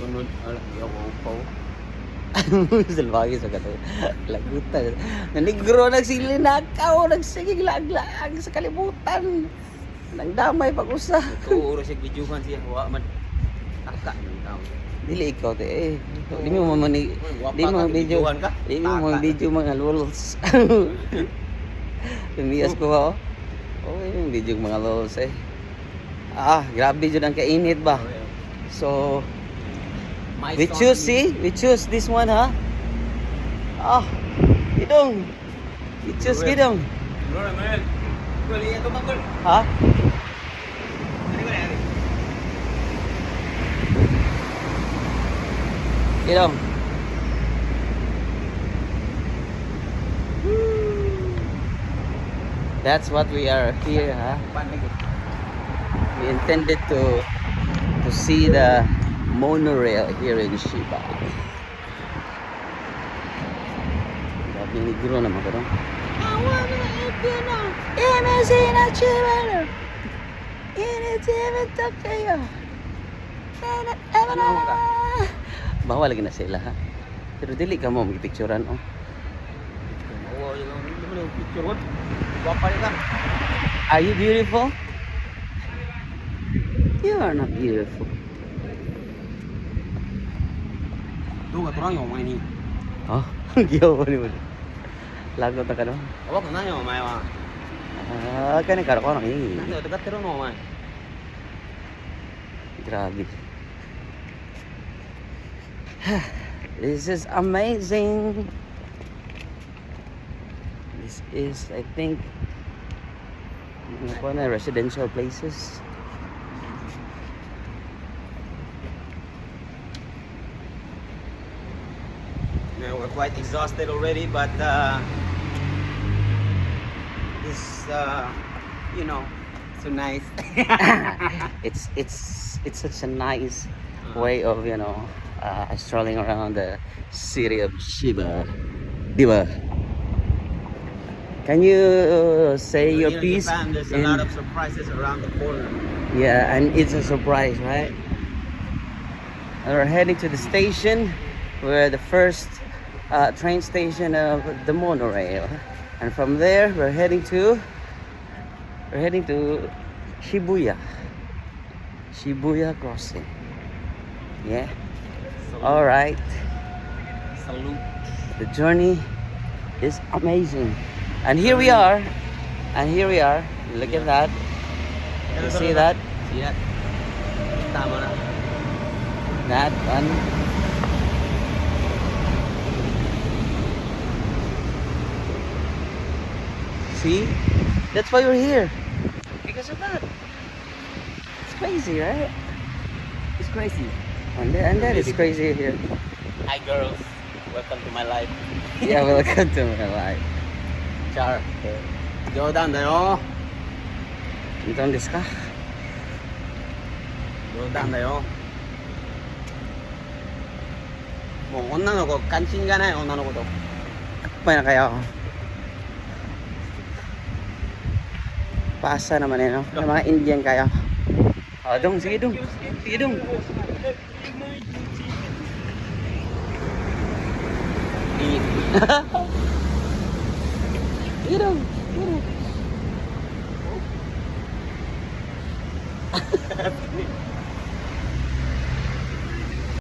Sunod, alam, ako upaw. Salbagi sa kato. Lagutan. Nanigro nagsilinakaw, nagsigig lag-lag sa kalibutan. Nang damay pag-usa. Ito, oras yung videohan siya. Wa man. Taka ng tao. Dili ikaw te eh. Di mo mamani. Di mo video. Ka? Di mo video mga lols. Lumias ko ha. Oh, yung video mga lols eh. Grabe dyan ang kainit ba? So, we choose this one ha. Gidong. We choose gidong. Ha? Gidong. That's what we are here, ha? We intended to see the monorail here in Shiba. Grabe ni Guro naman ka doon. Bawa lagi na sila ha. Pero dili ka mo magpicturean oh. Are you beautiful? You are not beautiful. Doon ka turang yung mga ini. Oh, giyaw ni mo. Lagot na ka no? Awak na yung mga mga. Kani karo ko ni. Nando, tagat tiro no mga. Grabe. This is amazing. This is, I think, residential places. Now we're quite exhausted already, but this, you know, so nice. It's such a nice way of strolling around the city of Shiba. Diba? Can you say your piece? Japan, there's a lot of surprises around the corner. Yeah, and it's a surprise, right? And we're heading to the station. We're the first train station of the monorail, and from there we're heading to Shibuya crossing. Yeah. All right. Salute. The journey is amazing, and here we are. Look at that. You see that? Yeah. Tama na. That one. See? That's why we're here. Because of that. It's crazy, right? It's crazy. And that is crazy here. Hi girls. Welcome to my life. Yeah, welcome to my life. Char. Jodan dayo. Ito desu ka? Jodan dayo. もう女の子関心がない女の子と Kapay na kayo. Paasa naman eh, no? Yung mga Indian kayo. Dong, sige dong. Sige dong. Sige dong.